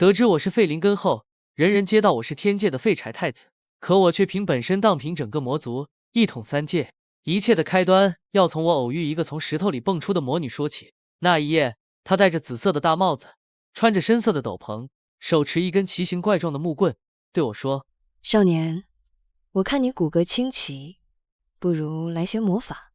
得知我是废灵根后，人人皆道我是天界的废柴太子，可我却凭本身荡平整个魔族，一统三界。一切的开端要从我偶遇一个从石头里蹦出的魔女说起。那一夜，她戴着紫色的大帽子，穿着深色的斗篷，手持一根奇形怪状的木棍，对我说：少年，我看你骨骼清奇，不如来学魔法。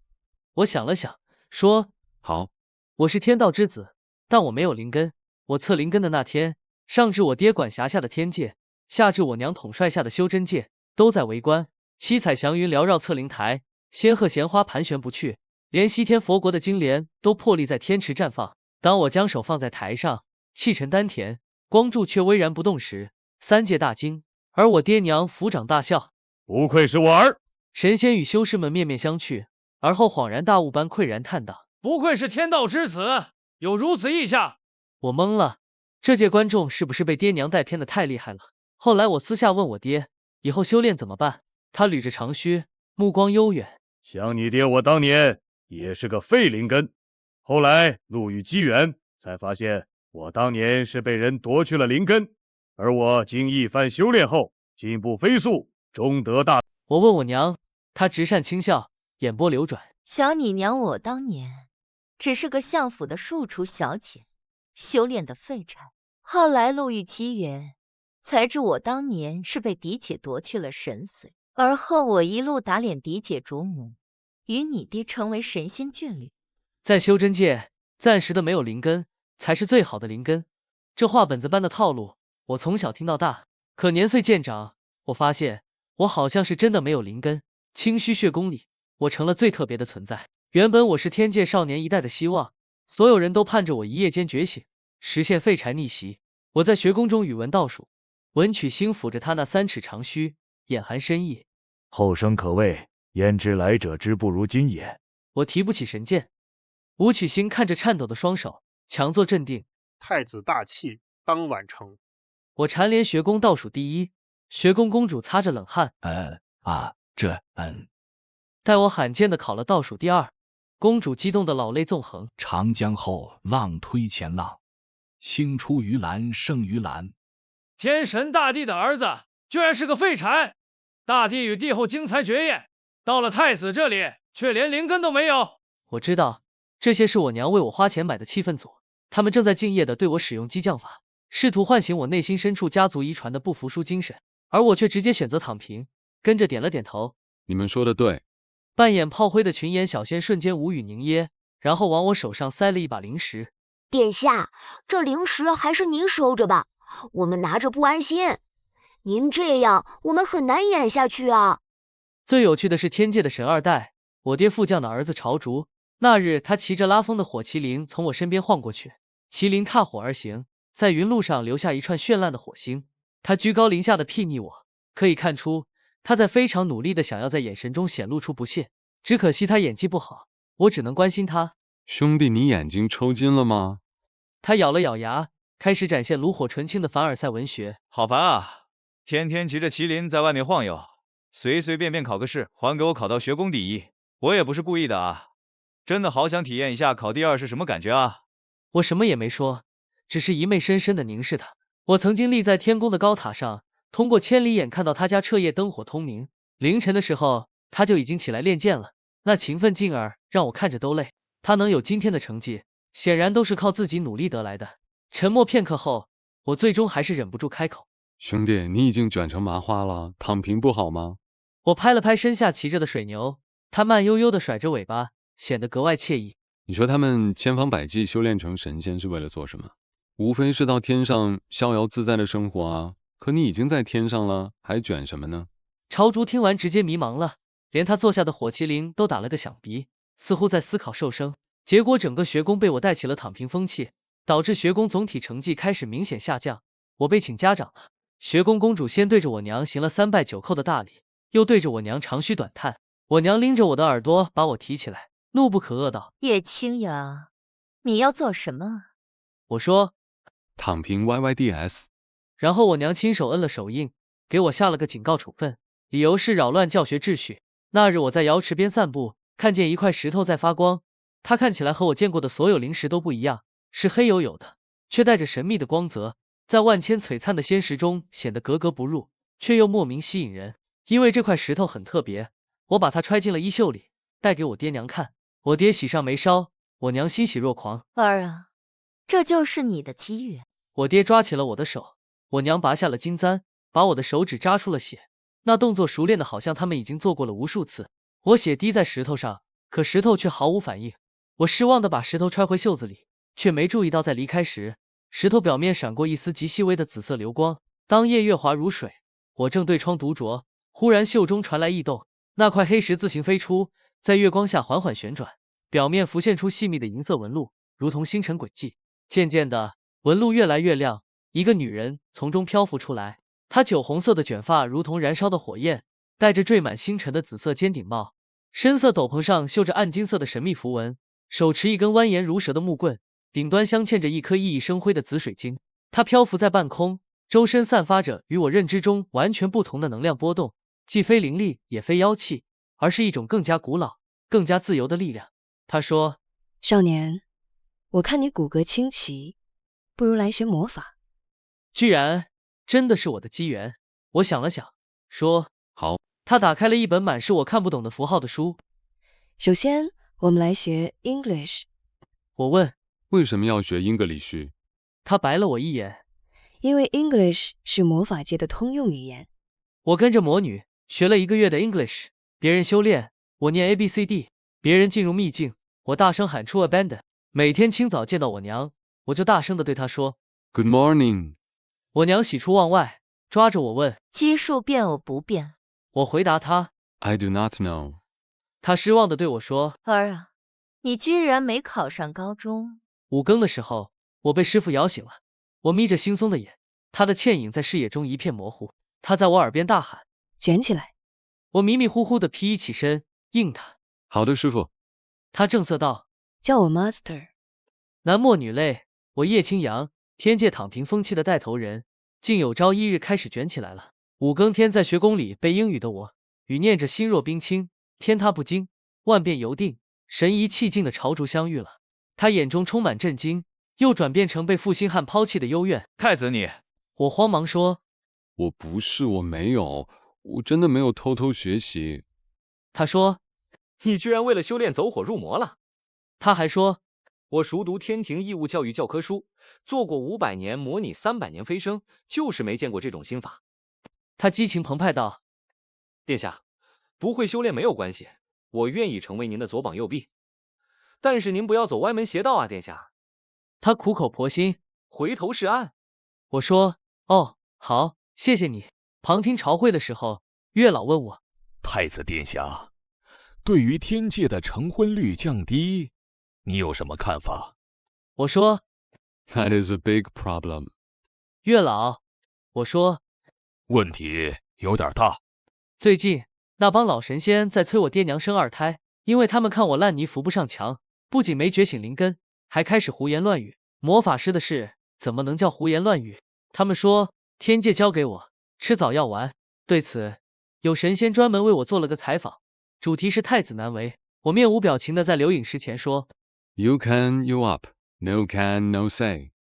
我想了想，说：好。我是天道之子，但我没有灵根。我测灵根的那天，上至我爹管辖下的天界，下至我娘统帅下的修真界，都在围观。七彩祥云缭绕测灵台，仙鹤闲花盘旋不去，连西天佛国的金莲都破例在天池绽放。当我将手放在台上，气沉丹田，光柱却巍然不动时，三界大惊，而我爹娘抚掌大笑。不愧是我儿！神仙与修士们面面相觑，而后恍然大悟般喟然叹道：不愧是天道之子，有如此意象。我懵了，这届观众是不是被爹娘带偏的太厉害了？后来我私下问我爹，以后修炼怎么办？他捋着长须，目光悠远。想你爹我当年也是个废灵根，后来路遇机缘，才发现我当年是被人夺去了灵根，而我经一番修炼后，进步飞速，终得大。我问我娘，她直讪轻笑，眼波流转。想你娘我当年只是个相府的庶出小姐，修炼的废柴，后来路遇机缘，才知我当年是被嫡姐夺去了神髓，而后我一路打脸嫡姐主母，与你爹成为神仙眷侣。在修真界，暂时的没有灵根，才是最好的灵根。这话本子般的套路，我从小听到大。可年岁渐长，我发现我好像是真的没有灵根。清虚血宫里，我成了最特别的存在。原本我是天界少年一代的希望，所有人都盼着我一夜间觉醒，实现废柴逆袭。我在学宫中语文倒数，文曲星抚着他那3尺长须，眼含深意。后生可畏，焉知来者之不如今也。我提不起神剑。武曲星看着颤抖的双手，强作镇定。太子大器，当晚成。我蝉联学宫倒数第一，学宫公主擦着冷汗。待我罕见的考了倒数第2，公主激动的老泪纵横。长江后浪推前浪，青出于蓝胜于蓝。天神大帝的儿子居然是个废柴！大帝与帝后经才绝艳，到了太子这里却连灵根都没有。我知道这些是我娘为我花钱买的气氛组，他们正在敬业的对我使用激将法，试图唤醒我内心深处家族遗传的不服输精神，而我却直接选择躺平，跟着点了点头。你们说的对。扮演炮灰的群颜小仙瞬间无语凝噎，然后往我手上塞了一把灵石。殿下，这灵石还是您收着吧，我们拿着不安心。您这样，我们很难演下去啊。最有趣的是天界的神2代，我爹副将的儿子朝竹。那日他骑着拉风的火麒麟从我身边晃过去，麒麟踏火而行，在云路上留下一串绚烂的火星。他居高临下的睥睨我，可以看出他在非常努力的想要在眼神中显露出不屑，只可惜他演技不好，我只能关心他。兄弟，你眼睛抽筋了吗？他咬了咬牙，开始展现炉火纯青的凡尔赛文学。好烦啊，天天骑着麒麟在外面晃悠，随随便便考个试，还给我考到学宫第一，我也不是故意的啊，真的好想体验一下考第2是什么感觉啊。我什么也没说，只是一昧深深的凝视他。我曾经立在天宫的高塔上，通过千里眼看到他家彻夜灯火通明，凌晨的时候他就已经起来练剑了，那勤奋劲儿让我看着都累。他能有今天的成绩，显然都是靠自己努力得来的。沉默片刻后，我最终还是忍不住开口：兄弟，你已经卷成麻花了，躺平不好吗？我拍了拍身下骑着的水牛，它慢悠悠的甩着尾巴，显得格外惬意。你说他们千方百计修炼成神仙是为了做什么？无非是到天上逍遥自在的生活啊，可你已经在天上了，还卷什么呢？朝竹听完直接迷茫了，连他坐下的火麒麟都打了个响鼻，似乎在思考受生。结果整个学宫被我带起了躺平风气，导致学宫总体成绩开始明显下降。我被请家长了，学宫公主先对着我娘行了3拜9叩的大礼，又对着我娘长吁短叹。我娘拎着我的耳朵把我提起来，怒不可遏道：叶青呀，你要做什么？我说躺平 YYDS。 然后我娘亲手摁了手印，给我下了个警告处分，理由是扰乱教学秩序。那日我在瑶池边散步，看见一块石头在发光，它看起来和我见过的所有灵石都不一样，是黑黝黝的，却带着神秘的光泽，在万千璀璨的仙石中显得格格不入，却又莫名吸引人。因为这块石头很特别，我把它揣进了衣袖里，带给我爹娘看。我爹喜上眉梢，我娘欣喜若狂。儿啊，这就是你的机缘。我爹抓起了我的手，我娘拔下了金簪，把我的手指扎出了血，那动作熟练的好像他们已经做过了无数次。我血滴在石头上，可石头却毫无反应。我失望的把石头揣回袖子里，却没注意到在离开时，石头表面闪过一丝极细微的紫色流光。当夜月滑如水，我正对窗独酌，忽然袖中传来异动，那块黑石自行飞出，在月光下缓缓旋转，表面浮现出细密的银色纹路，如同星辰轨迹。渐渐的，纹路越来越亮，一个女人从中漂浮出来，她酒红色的卷发如同燃烧的火焰，戴着缀满星辰的紫色尖顶帽，深色斗篷上绣着暗金色的神秘符文，手持一根蜿蜒如蛇的木棍，顶端镶嵌着一颗熠熠生辉的紫水晶。它漂浮在半空，周身散发着与我认知中完全不同的能量波动，既非灵力也非妖气，而是一种更加古老、更加自由的力量。他说：少年，我看你骨骼清奇，不如来学魔法。居然真的是我的机缘。我想了想，说好。他打开了一本满是我看不懂的符号的书。首先，我们来学 English。我问为什么要学英格里须？他白了我一眼。因为 English 是魔法界的通用语言。我跟着魔女学了1个月的 English， 别人修炼，我念 ABCD， 别人进入秘境，我大声喊出 Abandon。每天清早见到我娘，我就大声的对她说 Good morning。 我娘喜出望外，抓着我问奇数变偶不变。我回答她 I do not know。 她失望的对我说儿啊，你居然没考上高中。5更的时候，我被师傅摇醒了，我眯着惺忪的眼，他的倩影在视野中一片模糊。他在我耳边大喊卷起来。我迷迷糊糊的披衣起身应他。好的，师傅。他正色道叫我 Master。男默女泪，我叶清扬，天界躺平风气的带头人，竟有朝一日开始卷起来了。5更天在学宫里背英语的我，语念着心若冰清，天塌不惊，万变犹定，神怡气静的朝烛相遇了。他眼中充满震惊，又转变成被负心汉抛弃的幽怨。太子你，我慌忙说我不是，我没有，我真的没有偷偷学习。他说你居然为了修炼走火入魔了。他还说我熟读天庭义务教育教科书，做过500年模拟300年飞升，就是没见过这种心法。他激情澎湃道殿下，不会修炼没有关系，我愿意成为您的左膀右臂，但是您不要走歪门邪道啊，殿下。他苦口婆心，回头是岸。我说哦，好，谢谢你。旁听朝会的时候，月老问我，太子殿下，对于天界的成婚率降低，你有什么看法？我说 That is a big problem。 月老，我说问题有点大。最近那帮老神仙在催我爹娘生2胎，因为他们看我烂泥扶不上墙，不仅没觉醒灵根，还开始胡言乱语。魔法师的事怎么能叫胡言乱语？他们说天界交给我，迟早要完。对此，有神仙专门为我做了个采访，主题是太子难为。我面无表情的在留影石前说 You can, you up. No can, no say。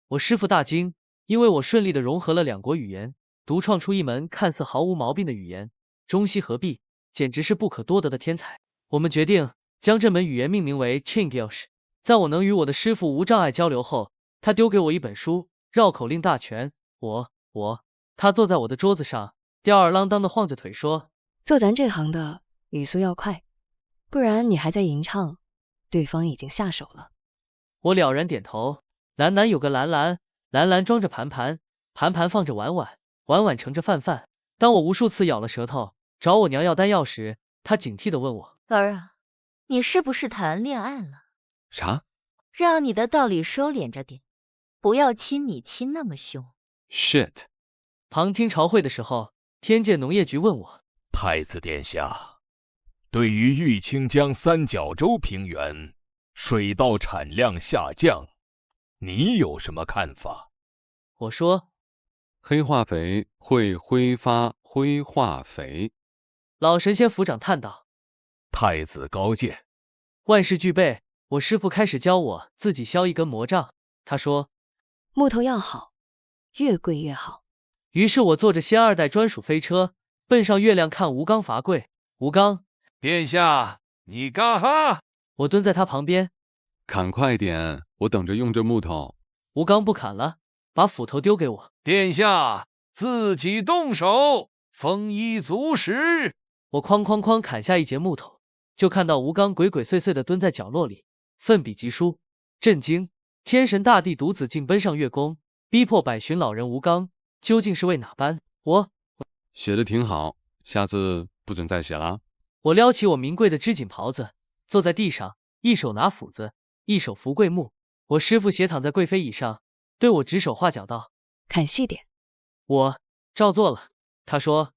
我师父大惊，因为我顺利的融合了2国语言，独创出一门看似毫无毛病的语言，中西合璧，简直是不可多得的天才。我们决定将这门语言命名为 Chinglish。 在我能与我的师父无障碍交流后，他丢给我一本书，绕口令大全。他坐在我的桌子上，吊儿郎当的晃着腿说，做咱这行的语速要快，不然你还在吟唱，对方已经下手了。我了然点头。南南有个蓝蓝，蓝蓝装着盘盘，盘盘放着碗碗，碗碗盛着饭饭。当我无数次咬了舌头找我娘要丹药时，他警惕的问我，儿啊，你是不是谈恋爱了？啥？让你的道理收敛着点，不要亲你亲那么凶。 Shit。 旁听朝会的时候，天界农业局问我，太子殿下，对于玉清江三角洲平原水稻产量下降，你有什么看法？我说黑化肥会挥发灰化肥。老神仙府长叹道，太子高见。万事俱备，我师父开始教我自己削一根魔杖。他说，木头要好，越贵越好。于是我坐着仙二代专属飞车，奔上月亮看吴刚罚跪。吴刚，殿下，你干哈？我蹲在他旁边。砍快点，我等着用这木头。吴刚不砍了，把斧头丢给我。殿下，自己动手，丰衣足食。我哐哐哐砍下一截木头，就看到吴刚鬼鬼祟祟的蹲在角落里，奋笔疾书。震惊！天神大帝独自进奔上月宫，逼迫百寻老人吴刚，究竟是为哪般？写的挺好，下次不准再写了。我撩起我名贵的织锦袍子，坐在地上，一手拿斧子，一手扶桂木。我师父斜躺在贵妃椅上，对我指手画脚道：“砍细点。”我照做了。他说：“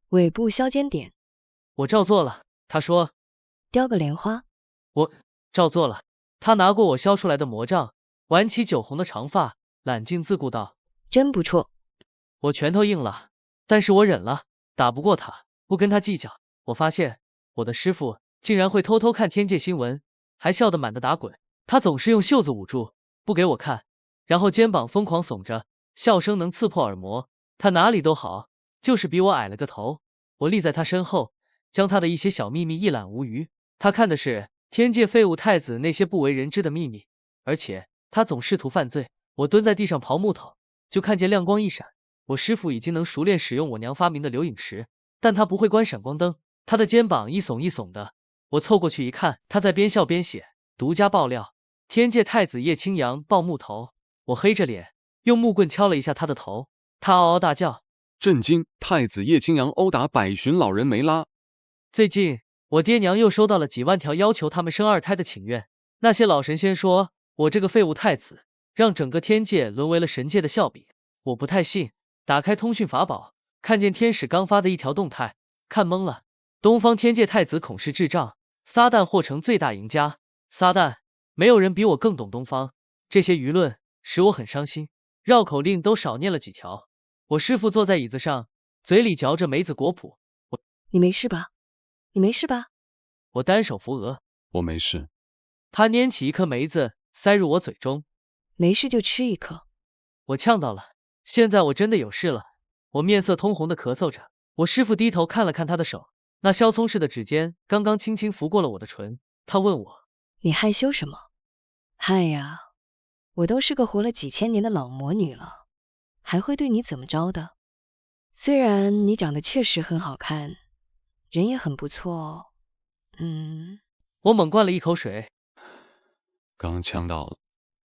尾部削尖点。”我照做了。他说：“雕个莲花。”我照做了。他拿过我削出来的魔杖，挽起酒红的长发，揽镜自顾道：“真不错。”我拳头硬了，但是我忍了，打不过他，不跟他计较。我发现我的师父竟然会偷偷看天界新闻，还笑得满地打滚。他总是用袖子捂住，不给我看，然后肩膀疯狂耸着，笑声能刺破耳膜。他哪里都好，就是比我矮了个头。我立在他身后，将他的一些小秘密一览无余。他看的是天界废物太子那些不为人知的秘密，而且他总试图犯罪。我蹲在地上刨木头，就看见亮光一闪。我师父已经能熟练使用我娘发明的留影石，但他不会关闪光灯。他的肩膀一耸一耸的，我凑过去一看，他在边笑边写：独家爆料，天界太子叶青阳抱木头。我黑着脸用木棍敲了一下他的头，他嗷嗷大叫。震惊！太子叶青阳殴打百寻老人没拉。最近我爹娘又收到了几万条要求他们生二胎的请愿，那些老神仙说我这个废物太子让整个天界沦为了神界的笑柄。我不太信，打开通讯法宝，看见天使刚发的一条动态，看懵了。东方天界太子恐是智障，撒旦或成最大赢家。撒旦，没有人比我更懂东方。这些舆论使我很伤心，绕口令都少念了几条。我师父坐在椅子上，嘴里嚼着梅子果脯。你没事吧？你没事吧？我单手扶额。我没事。他拈起一颗梅子塞入我嘴中。没事就吃一颗。我呛到了，现在我真的有事了。我面色通红的咳嗽着。我师父低头看了看他的手，那削葱似的指尖刚刚轻轻拂过了我的唇。他问我：你害羞什么？嗨呀，我都是个活了几千年的老魔女了，还会对你怎么着的？虽然你长得确实很好看，人也很不错，我猛灌了一口水。刚呛到了。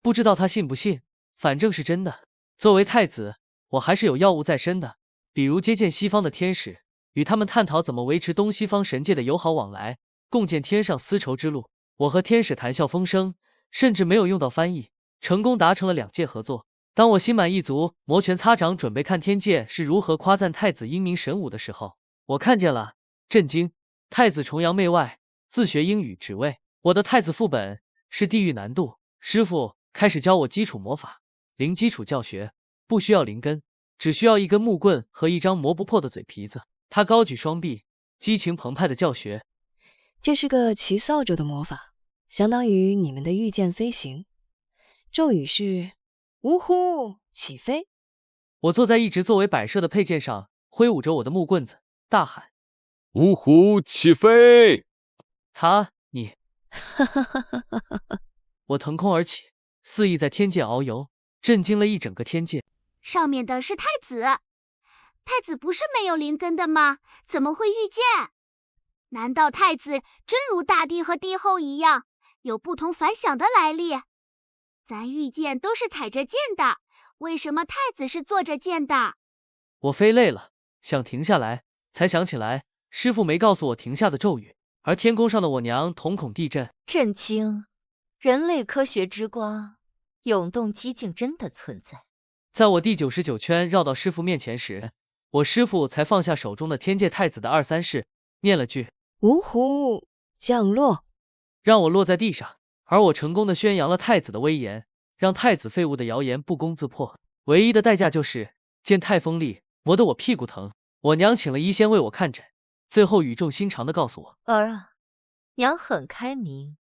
不知道他信不信，反正是真的。作为太子，我还是有要务在身的，比如接见西方的天使，与他们探讨怎么维持东西方神界的友好往来，共建天上丝绸之路。我和天使谈笑风生，甚至没有用到翻译，成功达成了2界合作。当我心满意足，摩拳擦掌，准备看天界是如何夸赞太子英明神武的时候，我看见了。震惊！太子崇洋媚外，自学英语，只为我的太子副本是地狱难度。师父开始教我基础魔法，零基础教学，不需要灵根，只需要一根木棍和一张磨不破的嘴皮子。他高举双臂，激情澎湃的教学。这是个骑扫帚的魔法，相当于你们的御剑飞行。咒语是呜呼起飞。我坐在一直作为摆设的配件上，挥舞着我的木棍子，大喊：呜呼起飞！你我腾空而起，肆意在天界遨游，震惊了一整个天界。上面的是太子，太子不是没有灵根的吗？怎么会御剑？难道太子真如大帝和帝后一样，有不同凡响的来历？咱御剑都是踩着剑的，为什么太子是坐着剑的？我飞累了，想停下来，才想起来师父没告诉我停下的咒语，而天宫上的我娘瞳孔地震。震惊！人类科学之光，永动机竟真的存在。在我第99圈绕到师父面前时，我师父才放下手中的天界太子的2、3式，念了句呜呼降落，让我落在地上，而我成功的宣扬了太子的威严，让太子废物的谣言不攻自破。唯一的代价就是剑太锋利，磨得我屁股疼。我娘请了医仙为我看诊，最后语重心长的告诉我：儿啊，娘很开明，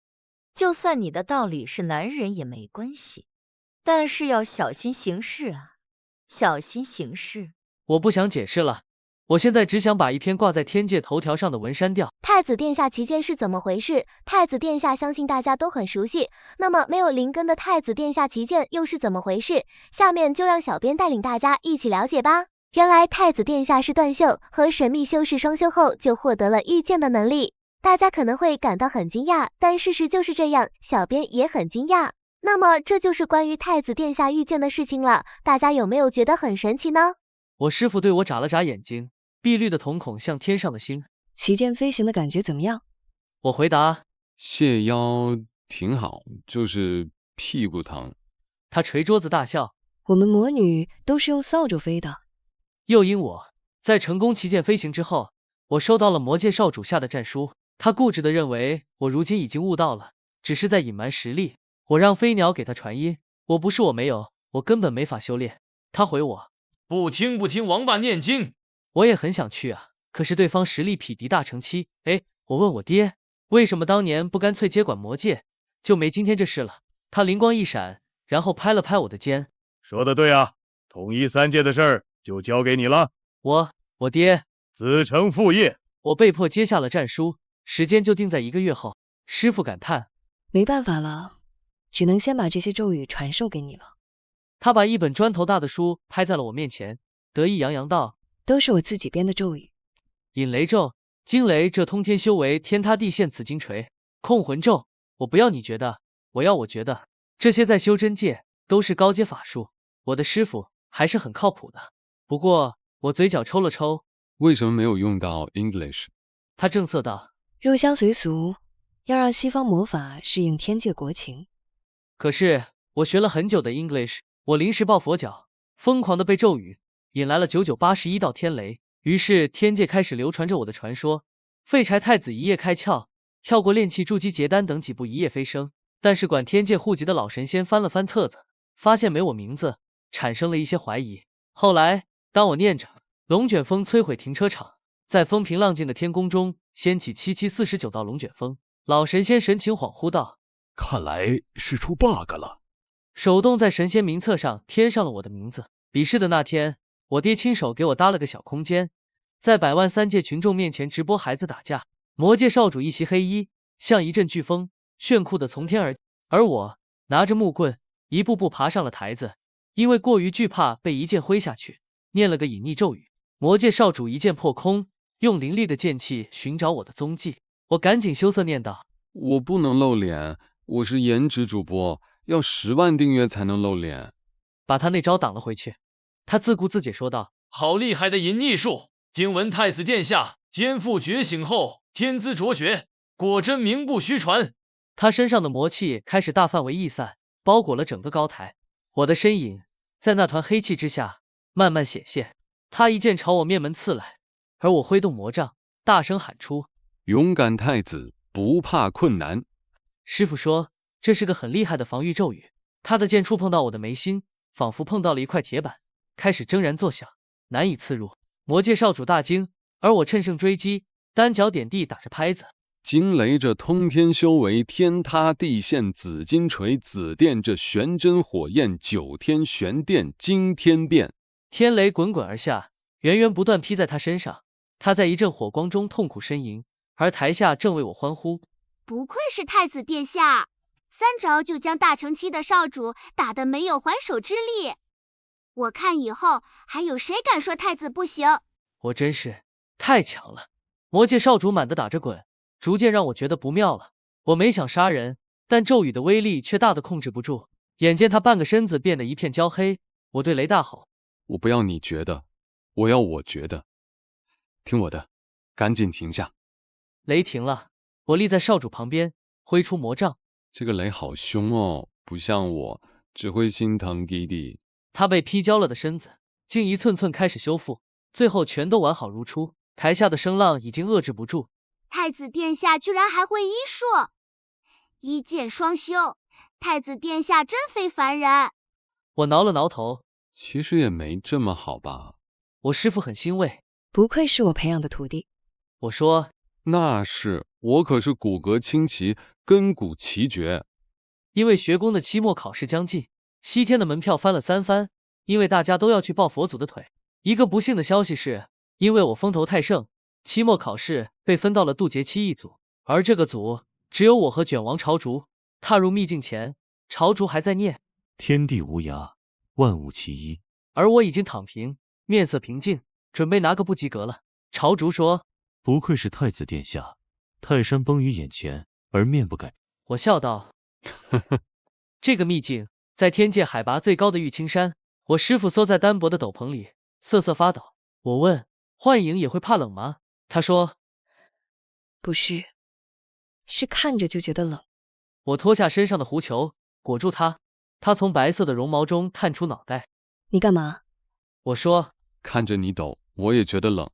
就算你的道理是男人也没关系，但是要小心行事啊，小心行事。我不想解释了，我现在只想把一篇挂在天界头条上的文删掉。太子殿下旗舰是怎么回事？太子殿下相信大家都很熟悉，那么没有灵根的太子殿下旗舰又是怎么回事？下面就让小编带领大家一起了解吧。原来太子殿下是断袖和神秘修士双修后就获得了御剑的能力，大家可能会感到很惊讶，但事实就是这样，小编也很惊讶。那么这就是关于太子殿下御剑的事情了，大家有没有觉得很神奇呢？我师父对我眨了眨眼睛，碧绿的瞳孔像天上的星。旗舰飞行的感觉怎么样？我回答，卸腰挺好，就是屁股疼。他捶桌子大笑，我们魔女都是用扫帚飞的。又因我在成功旗舰飞行之后，我收到了魔界少主下的战书，他固执的认为我如今已经悟道了，只是在隐瞒实力。我让飞鸟给他传音，我不是我没有，我根本没法修炼。他回我，不听王八念经。我也很想去啊，可是对方实力匹敌大乘期。我问我爹，为什么当年不干脆接管魔界，就没今天这事了。他灵光一闪，然后拍了拍我的肩，说的对啊，统一三界的事儿就交给你了。我爹子承父业。我被迫接下了战书，时间就定在1个月后。师父感叹，没办法了，只能先把这些咒语传授给你了。他把一本砖头大的书拍在了我面前，得意洋洋道，都是我自己编的咒语。引雷咒、惊雷，这通天修为天塌地陷紫金锤、控魂咒，我不要你觉得，我要我觉得，这些在修真界都是高阶法术，我的师傅还是很靠谱的。不过我嘴角抽了抽，为什么没有用到 English？ 他正色道，入乡随俗，要让西方魔法适应天界国情。可是我学了很久的 English， 我临时抱佛脚，疯狂的背咒语，引来了9981道天雷。于是天界开始流传着我的传说，废柴太子一夜开窍，跳过炼气筑基结丹等几步一夜飞升。但是管天界户籍的老神仙翻了翻册子，发现没我名字，产生了一些怀疑。后来当我念着龙卷风摧毁停车场，在风平浪静的天空中掀起7749道龙卷风，老神仙神情恍惚道，看来是出 bug 了。手动在神仙名册上添上了我的名字。比试的那天，我爹亲手给我搭了个小空间，在百万三界群众面前直播孩子打架。魔界少主一袭黑衣，像一阵飓风，炫酷的从天而我拿着木棍，一步步爬上了台子。因为过于惧怕被一剑挥下去，念了个隐匿咒语，魔界少主一剑破空，用凌厉的剑气寻找我的踪迹。我赶紧羞涩念道，我不能露脸，我是颜值主播，要10万订阅才能露脸。把他那招挡了回去。他自顾自解说道，好厉害的隐匿术，听闻太子殿下天父觉醒后天资卓绝，果真名不虚传。他身上的魔气开始大范围溢散，包裹了整个高台。我的身影在那团黑气之下慢慢显现。他一剑朝我面门刺来，而我挥动魔杖，大声喊出，勇敢太子，不怕困难。师父说这是个很厉害的防御咒语。他的剑触碰到我的眉心，仿佛碰到了一块铁板，开始铮然作响，难以刺入。魔界少主大惊，而我趁胜追击，单脚点地打着拍子。惊雷这通天修为天塌地陷紫金锤，紫电这玄真火焰九天玄电惊天变。天雷滚滚而下，源源不断劈在他身上。他在一阵火光中痛苦呻吟，而台下正为我欢呼。不愧是太子殿下，三招就将大乘期的少主打得没有还手之力。我看以后还有谁敢说太子不行？我真是太强了。魔界少主满地打着滚，逐渐让我觉得不妙了。我没想杀人，但咒语的威力却大得控制不住。眼见他半个身子变得一片焦黑，我对雷大吼，我不要你觉得，我要我觉得。听我的，赶紧停下。雷停了，我立在少主旁边，挥出魔杖。这个雷好凶哦，不像我，只会心疼弟弟。他被劈焦了的身子竟一寸寸开始修复，最后全都完好如初。台下的声浪已经遏制不住。太子殿下居然还会医术，一剑双修，太子殿下真非凡人。我挠了挠头，其实也没这么好吧。我师父很欣慰，不愧是我培养的徒弟。我说，那是，我可是骨骼清奇，根骨奇绝。因为学宫的期末考试将近，西天的门票翻了3番，因为大家都要去抱佛祖的腿。一个不幸的消息是，因为我风头太盛，期末考试被分到了渡劫期一组，而这个组只有我和卷王朝竹。踏入秘境前，朝竹还在念天地无涯，万物齐一，而我已经躺平，面色平静，准备拿个不及格了。朝竹说，不愧是太子殿下，泰山崩于眼前而面不改。我笑道，呵呵，这个秘境在天界海拔最高的玉青山，我师父缩在单薄的斗篷里，瑟瑟发抖。我问，幻影也会怕冷吗？他说，不是，是看着就觉得冷。我脱下身上的狐裘，裹住他。他从白色的绒毛中探出脑袋。你干嘛？我说，看着你抖，我也觉得冷。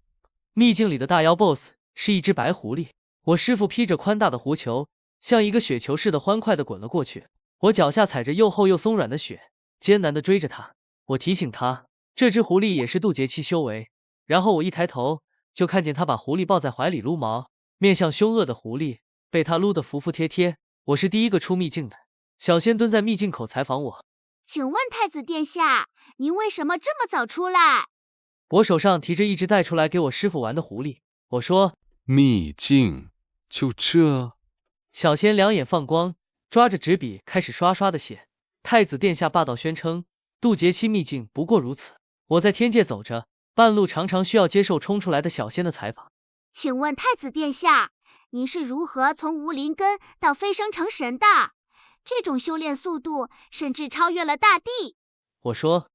秘境里的大妖 BOSS 是一只白狐狸。我师父披着宽大的狐裘，像一个雪球似的欢快地滚了过去。我脚下踩着又厚又松软的雪，艰难地追着他。我提醒他，这只狐狸也是渡劫期修为。然后我一抬头，就看见他把狐狸抱在怀里撸毛，面向凶恶的狐狸，被他撸得服服帖帖。我是第一个出秘境的。小仙蹲在秘境口采访我，请问太子殿下，您为什么这么早出来？我手上提着一只带出来给我师父玩的狐狸。我说，秘境就这？小仙两眼放光，抓着纸笔开始刷刷的写。太子殿下霸道宣称，渡劫期秘境不过如此。我在天界走着，半路常常需要接受冲出来的小仙的采访。请问太子殿下，您是如何从无灵根到飞升成神的？这种修炼速度甚至超越了大地。我说，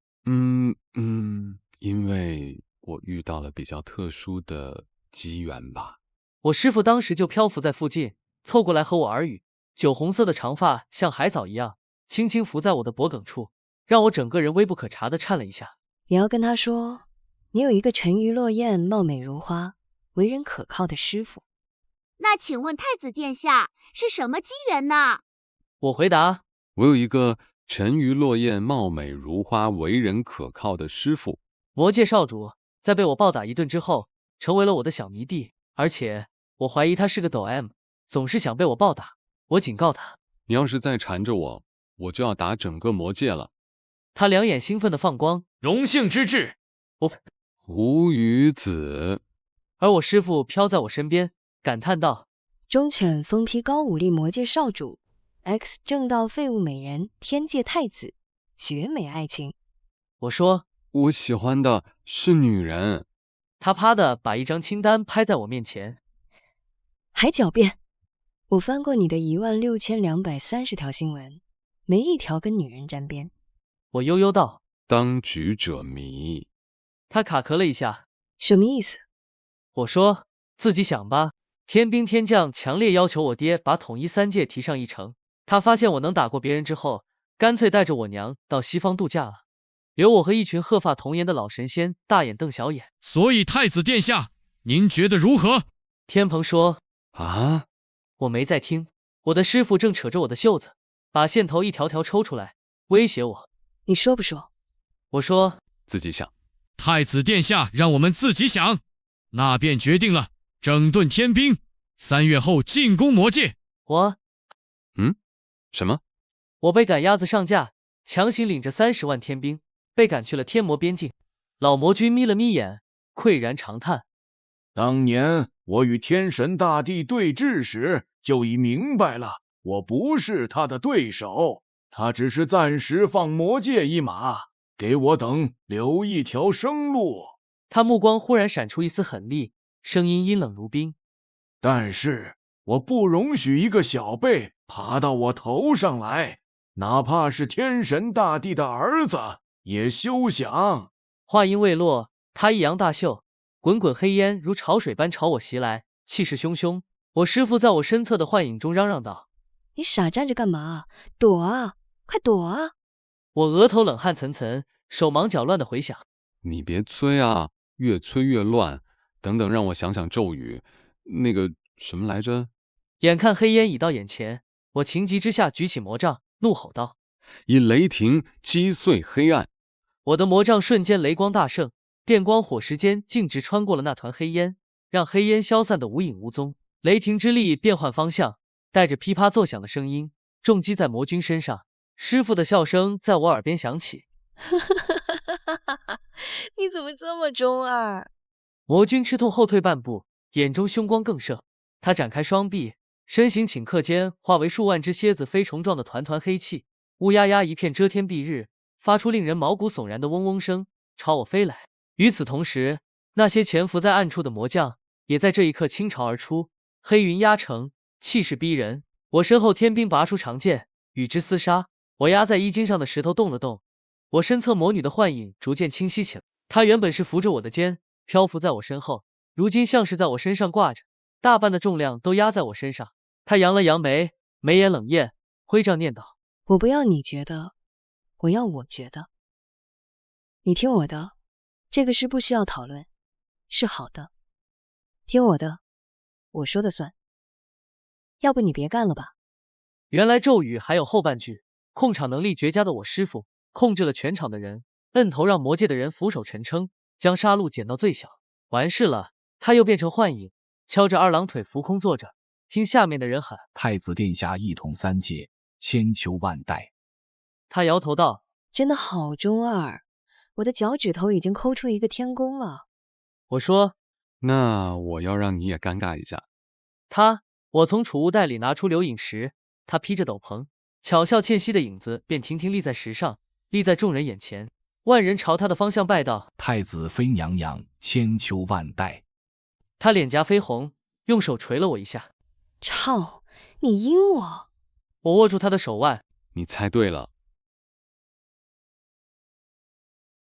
因为我遇到了比较特殊的机缘吧。我师父当时就漂浮在附近，凑过来和我耳语，酒红色的长发像海藻一样，轻轻拂在我的脖颈处，让我整个人微不可察的颤了一下。你要跟他说，你有一个沉鱼落雁、貌美如花、为人可靠的师父。那请问太子殿下是什么机缘呢？我回答，我有一个沉鱼落雁、貌美如花、为人可靠的师父。魔界少主在被我暴打一顿之后，成为了我的小迷弟，而且我怀疑他是个抖 M， 总是想被我暴打。我警告他，你要是再缠着我，我就要打整个魔界了。他两眼兴奋的放光，荣幸之至。无语子。而我师父飘在我身边，感叹道，忠犬疯批高武力魔界少主 X 正道废物美人天界太子，绝美爱情。我说，我喜欢的是女人。他啪的把一张清单拍在我面前，还狡辩。我翻过你的16230条新闻，没一条跟女人沾边。我悠悠道，当局者迷。他卡壳了一下，什么意思？我说，自己想吧。天兵天将强烈要求我爹把统一3界提上议程。他发现我能打过别人之后，干脆带着我娘到西方度假了，留我和一群鹤发童颜的老神仙大眼瞪小眼。所以太子殿下，您觉得如何？天蓬说，啊？我没在听，我的师父正扯着我的袖子，把线头一条条抽出来，威胁我。你说不说？我说，自己想。太子殿下让我们自己想，那便决定了，整顿天兵，3月后进攻魔界。什么？我被赶鸭子上架，强行领着30万天兵，被赶去了天魔边境。老魔君眯了眯眼，喟然长叹。当年我与天神大帝对峙时，就已明白了，我不是他的对手，他只是暂时放魔界一马，给我等留一条生路。他目光忽然闪出一丝狠戾，声音阴冷如冰。但是我不容许一个小辈爬到我头上来，哪怕是天神大帝的儿子，也休想。话音未落，他一扬大袖，滚滚黑烟如潮水般朝我袭来，气势汹汹。我师父在我身侧的幻影中嚷嚷道，你傻站着干嘛？躲啊，快躲啊！我额头冷汗涔涔，手忙脚乱的回想。你别催啊，越催越乱。等等，让我想想咒语，那个什么来着？眼看黑烟已到眼前，我情急之下举起魔杖，怒吼道，以雷霆击碎黑暗。我的魔杖瞬间雷光大盛，电光火石间径直穿过了那团黑烟，让黑烟消散的无影无踪。雷霆之力变换方向，带着噼啪作响的声音，重击在魔君身上。师父的笑声在我耳边响起。你怎么这么中二？魔君吃痛后退半步，眼中凶光更盛。他展开双臂，身形顷刻间化为数万只蝎子飞虫状的团团黑气，乌压压一片遮天蔽日，发出令人毛骨悚然的嗡嗡声，朝我飞来。与此同时，那些潜伏在暗处的魔将也在这一刻倾巢而出，黑云压城，气势逼人。我身后天兵拔出长剑，与之厮杀。我压在衣襟上的石头动了动，我身侧魔女的幻影逐渐清晰起来。她原本是扶着我的肩，漂浮在我身后，如今像是在我身上挂着，大半的重量都压在我身上。她扬了扬眉，眉眼冷艳，挥杖念道：我不要你觉得，我要我觉得。你听我的，这个事不需要讨论，是好的。听我的，我说的算。要不你别干了吧。原来咒语还有后半句，控场能力绝佳的我师傅控制了全场的人，摁头让魔界的人俯首陈称，将杀戮减到最小。完事了，他又变成幻影，敲着二郎腿浮空坐着，听下面的人喊：太子殿下一统三界，千秋万代。他摇头道：真的好中二，我的脚趾头已经抠出一个天宫了。我说：那我要让你也尴尬一下。我从储物袋里拿出流影石，他披着斗篷，巧笑倩兮的影子便亭亭立在石上，立在众人眼前。万人朝他的方向拜道：太子妃娘娘，千秋万代。他脸颊绯红，用手捶了我一下。操，你阴我！我握住他的手腕。你猜对了，